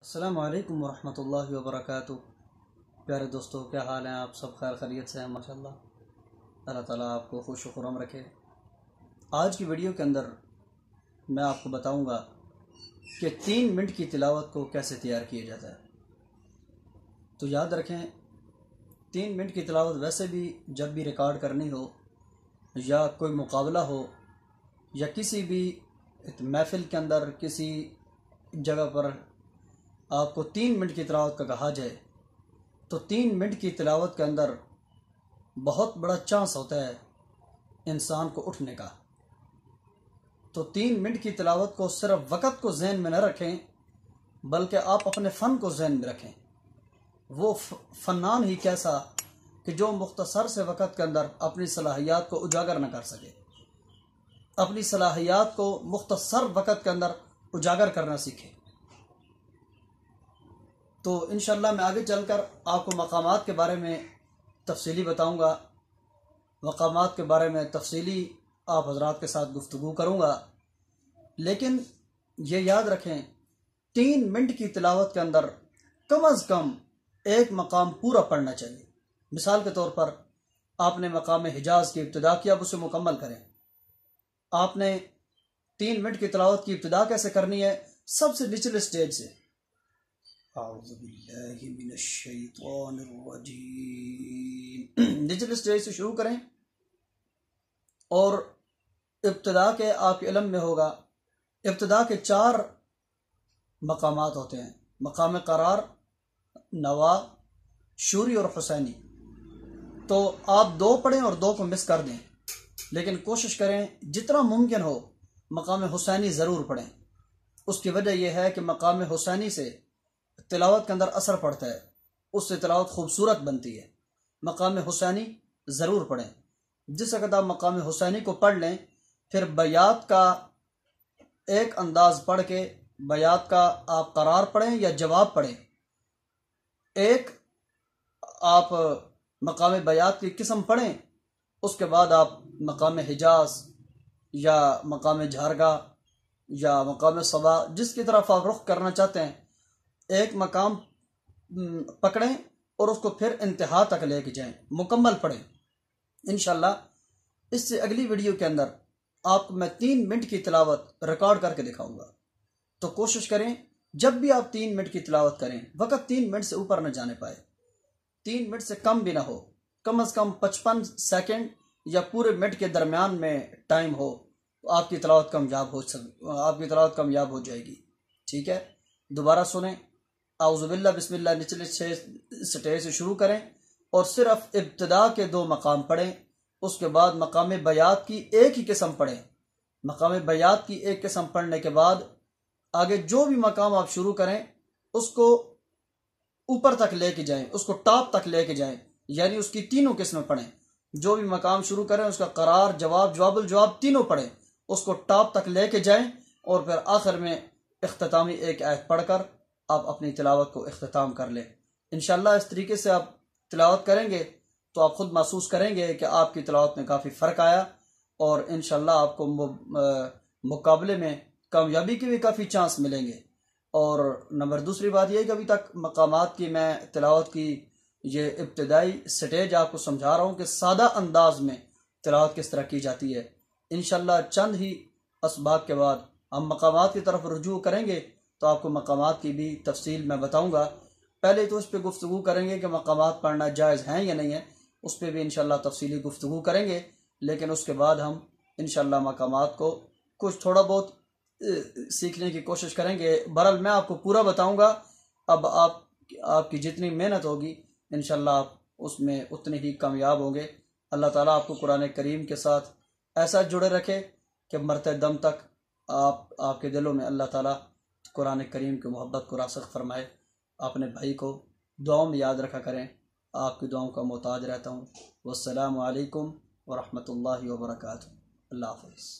अस्सलामु अलैकुम वरहमतुल्लाहि वबरकातुहू। प्यारे दोस्तों, क्या हाल हैं? आप सब खैर खैरियत से हैं? माशाल्लाह। अल्लाह ताला आपको खुश व खुर्रम रखे। आज की वीडियो के अंदर मैं आपको बताऊंगा कि 3 मिनट की तिलावत को कैसे तैयार किया जाता है। तो याद रखें, 3 मिनट की तिलावत वैसे भी जब भी रिकॉर्ड करनी हो या कोई मुकाबला हो या किसी भी महफिल के अंदर किसी जगह पर आपको 3 मिनट की तिलावत का कहा जाए तो 3 मिनट की तिलावत के अंदर बहुत बड़ा चांस होता है इंसान को उठने का। तो 3 मिनट की तिलावत को सिर्फ वक़्त को जहन में न रखें, बल्कि आप अपने फ़न को जहन में रखें। वो फ़न्नान ही कैसा कि जो मुख्तसर से वक़्त के अंदर अपनी सलाहियात को उजागर न कर सके, अपनी सलाहियात को मुख्तसर वक़्त के अंदर उजागर करना सीखे। तो इंशाअल्लाह मैं आगे चलकर आपको मकामात के बारे में तफसीली बताऊंगा, मकामात के बारे में तफसीली आप हजरात के साथ गुफ्तगू करूंगा। लेकिन ये याद रखें, 3 मिनट की तिलावत के अंदर कम अज़ कम एक मकाम पूरा पढ़ना चाहिए। मिसाल के तौर पर आपने मकाम हिजाज की इब्तिदा किया, अब उसे मुकम्मल करें। आपने 3 मिनट की तिलावत की इब्तिदा कैसे करनी है? सबसे निचले स्टेज से निचले स्टेज से शुरू करें और इब्तिदा के आपके इल्म में होगा, इब्तिदा के 4 मकामात होते हैं: मकाम करार, नवा, शूरी और हुसैनी। तो आप 2 पढ़ें और 2 को मिस कर दें, लेकिन कोशिश करें जितना मुमकिन हो मकाम हुसैनी ज़रूर पढ़ें। उसकी वजह यह है कि मकाम हुसैनी से तिलावत के अंदर असर पड़ता है, उससे तिलावत खूबसूरत बनती है। मकाम हुसैनी ज़रूर पढ़ें। जिस वक़्त आप मकाम हुसैनी को पढ़ लें, फिर बयात का एक अंदाज पढ़ के बयात का आप करार पढ़ें या जवाब पढ़ें। एक आप मकाम बयात की किस्म पढ़ें, उसके बाद आप मकाम हिजाज या मकाम झारगा या मकाम सबा, जिसकी तरफ आप रुख करना चाहते हैं, एक मकाम पकड़ें और उसको फिर इंतहा तक लेके जाएं, मुकम्मल पढ़ें। इंशाल्लाह इससे अगली वीडियो के अंदर आपको मैं 3 मिनट की तिलावत रिकॉर्ड करके दिखाऊंगा। तो कोशिश करें जब भी आप 3 मिनट की तिलावत करें, वक़्त 3 मिनट से ऊपर न जाने पाए, 3 मिनट से कम भी ना हो, कम अज़ कम 55 सेकेंड या पूरे मिनट के दरमियान में टाइम हो, तो आपकी तिलावत कामयाब हो जाएगी। ठीक है, दोबारा सुने। आउज़ुबिल्लाह बिस्मिल्लाह निचले स्टेज से शुरू करें और सिर्फ इब्तिदा के 2 मकाम पढ़ें। उसके बाद मकाम बयात की एक ही किस्म पढ़ें। मकाम बयात की एक किस्म पढ़ने के बाद आगे जो भी मकाम आप शुरू करें उसको ऊपर तक लेके जाएं, उसको टॉप तक लेके जाएं, यानी उसकी तीनों किस्में पढ़ें। जो भी मकाम शुरू करें उसका करार, जवाब, जवाबुल जवाब तीनों पढ़ें, उसको टॉप तक लेके जाएं और फिर आखिर में इख्तितामी एक आयत पढ़कर आप अपनी तिलावत को इख्तिताम कर लें। इंशाअल्लाह इस तरीके से आप तिलावत करेंगे तो आप खुद महसूस करेंगे कि आपकी तिलावत में काफ़ी फ़र्क आया और इंशाअल्लाह आपको मुकाबले में कामयाबी के भी काफ़ी चांस मिलेंगे। और नंबर दूसरी बात यह कि अभी तक मकामात की मैं तिलावत की ये इब्तिदाई स्टेज आपको समझा रहा हूँ कि सादा अंदाज में तिलावत किस तरह की जाती है। इंशाअल्लाह चंद ही असबाब के बाद हम मकामात की तरफ रुजू करेंगे तो आपको मकामात की भी तफसील मैं बताऊंगा। पहले तो इस पर गुफ्तगू करेंगे कि मकामात पढ़ना जायज़ हैं या नहीं है, उस पर भी इंशाअल्लाह तफसीली गुफ्तगू करेंगे। लेकिन उसके बाद हम इंशाअल्लाह मकामात को कुछ थोड़ा बहुत सीखने की कोशिश करेंगे। बहरहाल मैं आपको पूरा बताऊंगा। अब आपकी जितनी मेहनत होगी इंशाअल्लाह आप उसमें उतने ही कामयाब होंगे। अल्लाह ताला आपको कुरान करीम के साथ ऐसा जुड़े रखे कि मरते दम तक आपके दिलों में अल्लाह ताला कुरान करीम की मोहब्बत को रासिख़ फरमाए। अपने भाई को दुआओं में याद रखा करें। आपकी दुआओं का मोहताज रहता हूँ। वस्सलामु अलैकुम वरहमतुल्लाहि वबरकातुहू। अल्लाह हाफ़िज़।